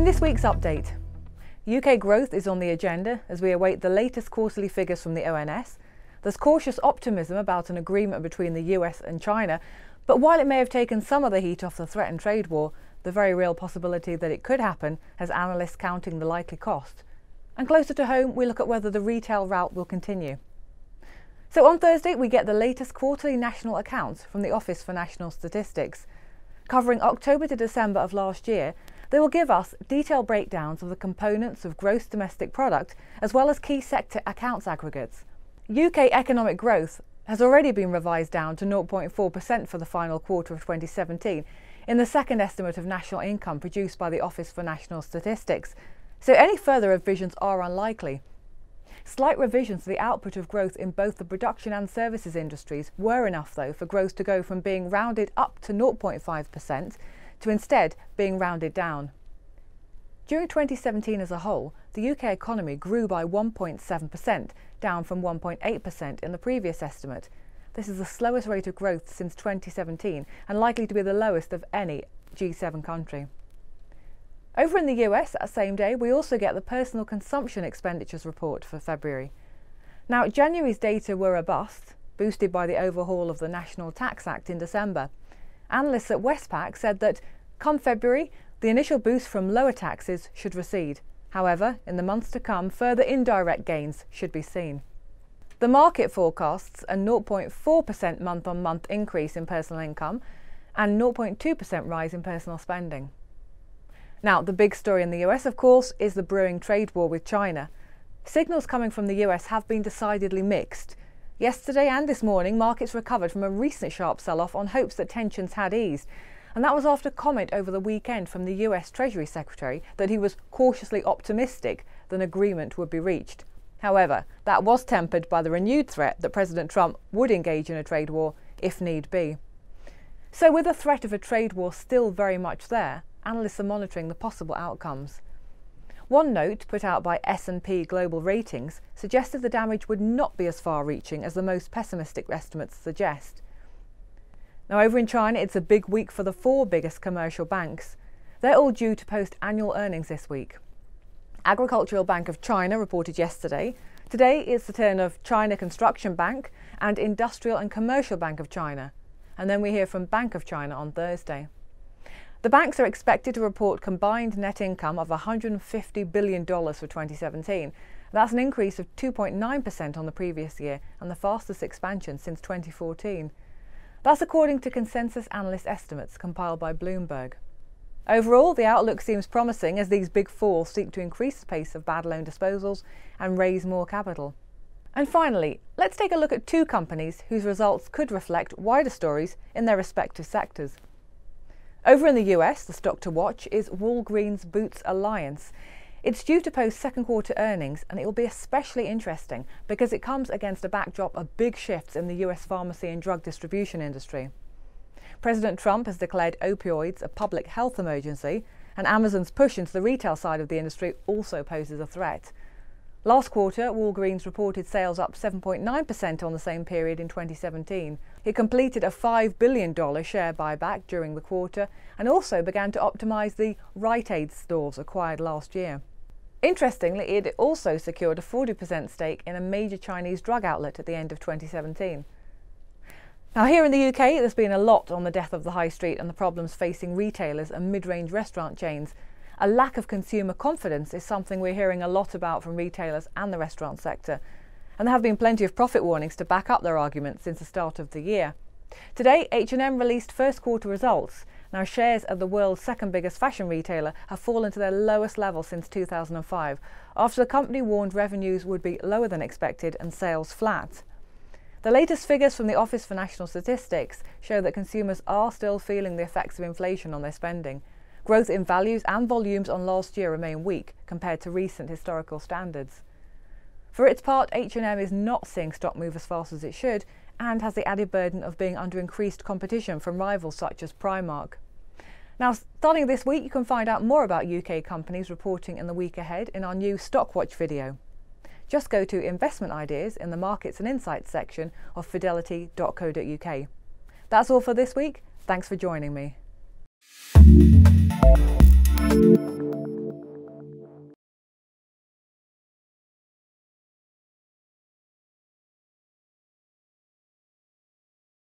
In this week's update, UK growth is on the agenda as we await the latest quarterly figures from the ONS. There's cautious optimism about an agreement between the US and China, but while it may have taken some of the heat off the threatened trade war, the very real possibility that it could happen has analysts counting the likely cost. And closer to home, we look at whether the retail route will continue. So on Thursday, we get the latest quarterly national accounts from the Office for National Statistics. Covering October to December of last year, they will give us detailed breakdowns of the components of gross domestic product as well as key sector accounts aggregates. UK economic growth has already been revised down to 0.4% for the final quarter of 2017 in the second estimate of national income produced by the Office for National Statistics, so any further revisions are unlikely. Slight revisions to the output of growth in both the production and services industries were enough, though, for growth to go from being rounded up to 0.5% to instead being rounded down. During 2017 as a whole, the UK economy grew by 1.7%, down from 1.8% in the previous estimate. This is the slowest rate of growth since 2017 and likely to be the lowest of any G7 country. Over in the US, that same day, we also get the personal consumption expenditures report for February. Now, January's data were a bust, boosted by the overhaul of the National Tax Act in December. Analysts at Westpac said that, come February, the initial boost from lower taxes should recede. However, in the months to come, further indirect gains should be seen. The market forecasts a 0.4% month-on-month increase in personal income and 0.2% rise in personal spending. Now, the big story in the US, of course, is the brewing trade war with China. Signals coming from the US have been decidedly mixed. Yesterday and this morning, markets recovered from a recent sharp sell-off on hopes that tensions had eased. And that was after comment over the weekend from the US Treasury Secretary that he was cautiously optimistic that an agreement would be reached. However, that was tempered by the renewed threat that President Trump would engage in a trade war if need be. So with the threat of a trade war still very much there, analysts are monitoring the possible outcomes. One note put out by S&P Global Ratings suggested the damage would not be as far-reaching as the most pessimistic estimates suggest. Now, over in China, it's a big week for the four biggest commercial banks. They're all due to post annual earnings this week. Agricultural Bank of China reported yesterday. Today it's the turn of China Construction Bank and Industrial and Commercial Bank of China. And then we hear from Bank of China on Thursday. The banks are expected to report combined net income of $150 billion for 2017. That's an increase of 2.9% on the previous year and the fastest expansion since 2014. That's according to consensus analyst estimates compiled by Bloomberg. Overall, the outlook seems promising as these big four seek to increase the pace of bad loan disposals and raise more capital. And finally, let's take a look at two companies whose results could reflect wider stories in their respective sectors. Over in the US, the stock to watch is Walgreens Boots Alliance. It's due to post second quarter earnings, and it will be especially interesting because it comes against a backdrop of big shifts in the US pharmacy and drug distribution industry. President Trump has declared opioids a public health emergency, and Amazon's push into the retail side of the industry also poses a threat. Last quarter, Walgreens reported sales up 7.9% on the same period in 2017. It completed a $5 billion share buyback during the quarter and also began to optimise the Rite Aid stores acquired last year. Interestingly, it also secured a 40% stake in a major Chinese drug outlet at the end of 2017. Now, here in the UK, there's been a lot on the death of the high street and the problems facing retailers and mid-range restaurant chains. A lack of consumer confidence is something we're hearing a lot about from retailers and the restaurant sector. And there have been plenty of profit warnings to back up their arguments since the start of the year. Today, H&M released first quarter results. Now, shares of the world's second biggest fashion retailer have fallen to their lowest level since 2005, after the company warned revenues would be lower than expected and sales flat. The latest figures from the Office for National Statistics show that consumers are still feeling the effects of inflation on their spending. Growth in values and volumes on last year remain weak compared to recent historical standards. For its part, H&M is not seeing stock move as fast as it should and has the added burden of being under increased competition from rivals such as Primark. Now, starting this week, you can find out more about UK companies reporting in the week ahead in our new Stock Watch video. Just go to Investment Ideas in the Markets and Insights section of fidelity.co.uk. That's all for this week. Thanks for joining me.